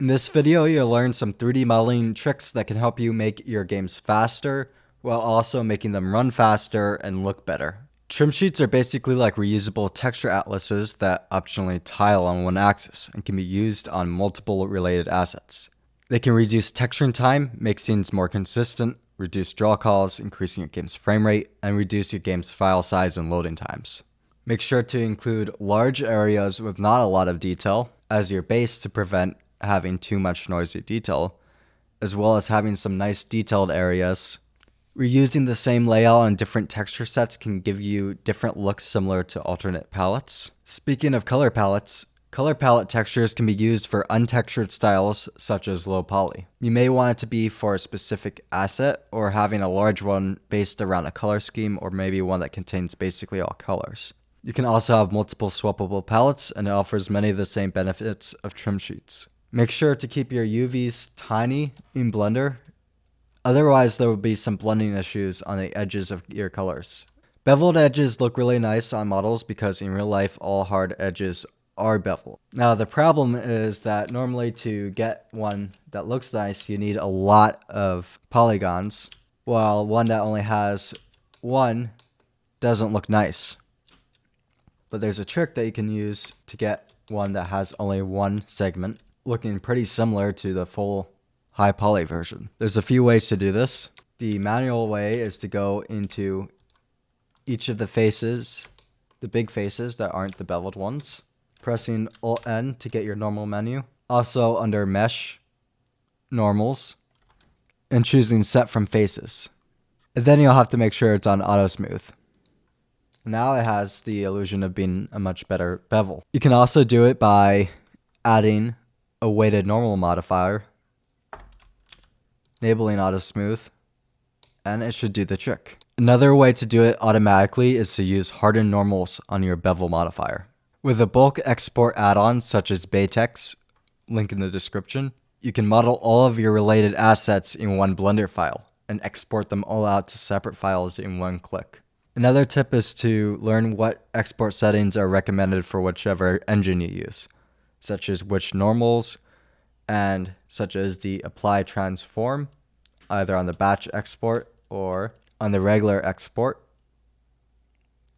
In this video, you'll learn some 3D modeling tricks that can help you make your games faster while also making them run faster and look better. Trim sheets are basically like reusable texture atlases that optionally tile on one axis and can be used on multiple related assets. They can reduce texturing time, make scenes more consistent, reduce draw calls, increasing your game's frame rate, and reduce your game's file size and loading times. Make sure to include large areas with not a lot of detail as your base to prevent having too much noisy detail, as well as having some nice detailed areas. Reusing the same layout on different texture sets can give you different looks similar to alternate palettes. Speaking of color palettes, color palette textures can be used for untextured styles such as low poly. You may want it to be for a specific asset or having a large one based around a color scheme, or maybe one that contains basically all colors. You can also have multiple swappable palettes, and it offers many of the same benefits of trim sheets. Make sure to keep your UVs tiny in Blender, otherwise there will be some blending issues on the edges of your colors. Beveled edges look really nice on models because in real life all hard edges are beveled. Now the problem is that normally to get one that looks nice you need a lot of polygons, while one that only has one doesn't look nice. But there's a trick that you can use to get one that has only one segment, looking pretty similar to the full high poly version. There's a few ways to do this. The manual way is to go into each of the faces, the big faces that aren't the beveled ones, pressing Alt-N to get your normal menu. Also under Mesh, Normals, and choosing Set from Faces. And then you'll have to make sure it's on Auto Smooth. Now it has the illusion of being a much better bevel. You can also do it by adding a weighted normal modifier, enabling auto smooth, and it should do the trick. Another way to do it automatically is to use hardened normals on your bevel modifier. With a bulk export add-on such as Batex, link in the description, you can model all of your related assets in one Blender file and export them all out to separate files in one click. Another tip is to learn what export settings are recommended for whichever engine you use, such as which normals, and such as the apply transform, either on the batch export or on the regular export.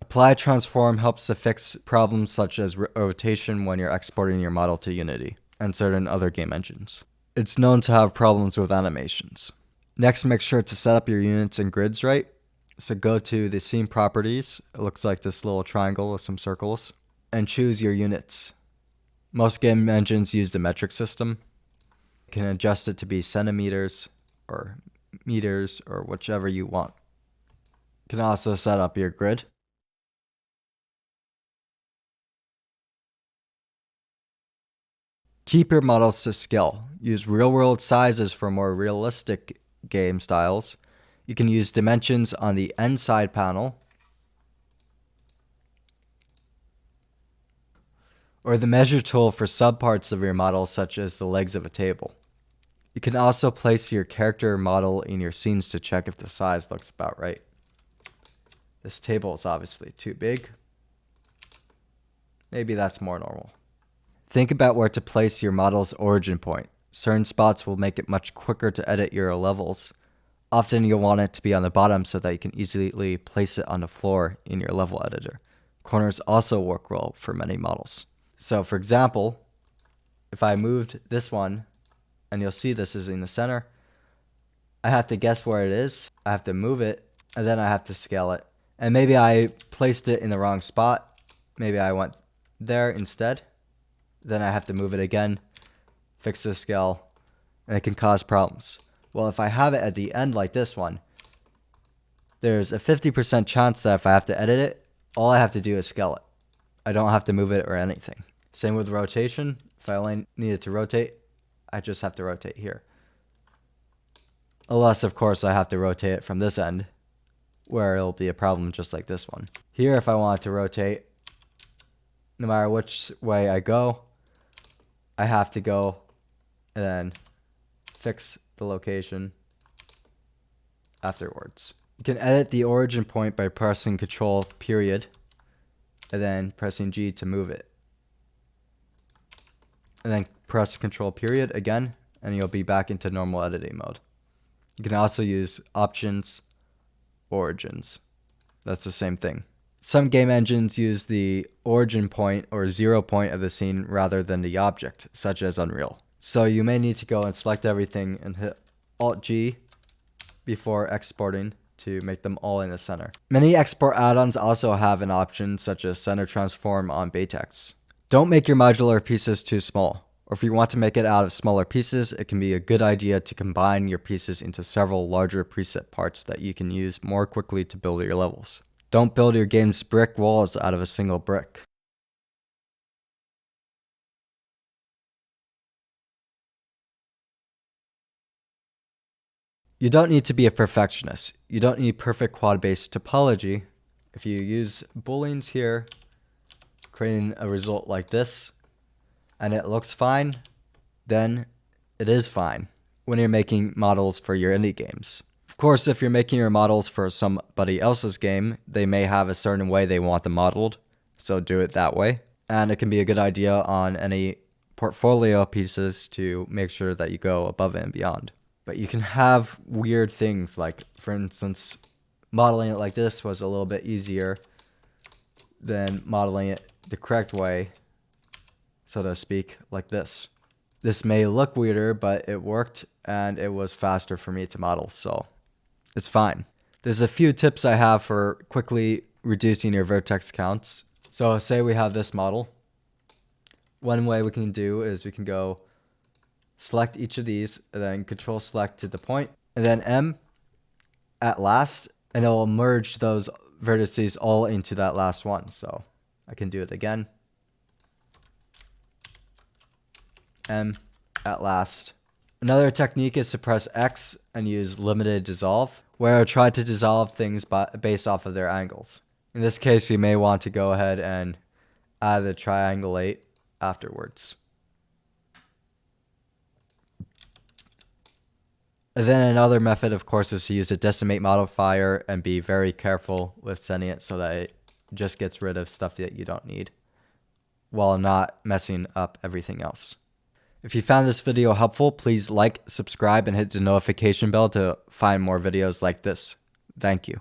Apply transform helps to fix problems such as rotation when you're exporting your model to Unity and certain other game engines. It's known to have problems with animations. Next, make sure to set up your units and grids right. So go to the scene properties, it looks like this little triangle with some circles, and choose your units. Most game engines use the metric system. You can adjust it to be centimeters or meters or whichever you want. You can also set up your grid. Keep your models to scale. Use real-world sizes for more realistic game styles. You can use dimensions on the end side panel, or the measure tool for subparts of your model such as the legs of a table. You can also place your character model in your scenes to check if the size looks about right. This table is obviously too big. Maybe that's more normal. Think about where to place your model's origin point. Certain spots will make it much quicker to edit your levels. Often you'll want it to be on the bottom so that you can easily place it on the floor in your level editor. Corners also work well for many models. So for example, if I moved this one, and you'll see this is in the center, I have to guess where it is, I have to move it, and then I have to scale it. And maybe I placed it in the wrong spot. Maybe I went there instead. Then I have to move it again, fix the scale, and it can cause problems. Well, if I have it at the end like this one, there's a 50% chance that if I have to edit it, all I have to do is scale it. I don't have to move it or anything. Same with rotation. If I only needed to rotate, I just have to rotate here. Unless, of course, I have to rotate it from this end, where it'll be a problem just like this one. Here, if I wanted to rotate, no matter which way I go, I have to go and then fix the location afterwards. You can edit the origin point by pressing Ctrl period and then pressing G to move it. And then press Control period again, and you'll be back into normal editing mode. You can also use options, origins. That's the same thing. Some game engines use the origin point or 0 point of the scene rather than the object, such as Unreal. So you may need to go and select everything and hit Alt-G before exporting to make them all in the center. Many export add-ons also have an option such as center transform on Batex. Don't make your modular pieces too small, or if you want to make it out of smaller pieces, it can be a good idea to combine your pieces into several larger preset parts that you can use more quickly to build your levels. Don't build your game's brick walls out of a single brick. You don't need to be a perfectionist. You don't need perfect quad-based topology. If you use booleans here, creating a result like this, and it looks fine, then it is fine when you're making models for your indie games. Of course, if you're making your models for somebody else's game, they may have a certain way they want them modeled, so do it that way. And it can be a good idea on any portfolio pieces to make sure that you go above and beyond. But you can have weird things, like, for instance, modeling it like this was a little bit easier than modeling it the correct way, so to speak, like this. This may look weirder, but it worked, and it was faster for me to model, so it's fine. There's a few tips I have for quickly reducing your vertex counts. So say we have this model. One way we can do is we can go select each of these, and then control select to the point, and then M at last, and it will merge those vertices all into that last one. So I can do it again. M at last. Another technique is to press X and use limited dissolve, where I try to dissolve things based off of their angles. In this case, you may want to go ahead and add a triangulate afterwards. And then another method, of course, is to use a decimate modifier and be very careful with setting it so that it just gets rid of stuff that you don't need while not messing up everything else. If you found this video helpful, please like, subscribe, and hit the notification bell to find more videos like this. Thank you.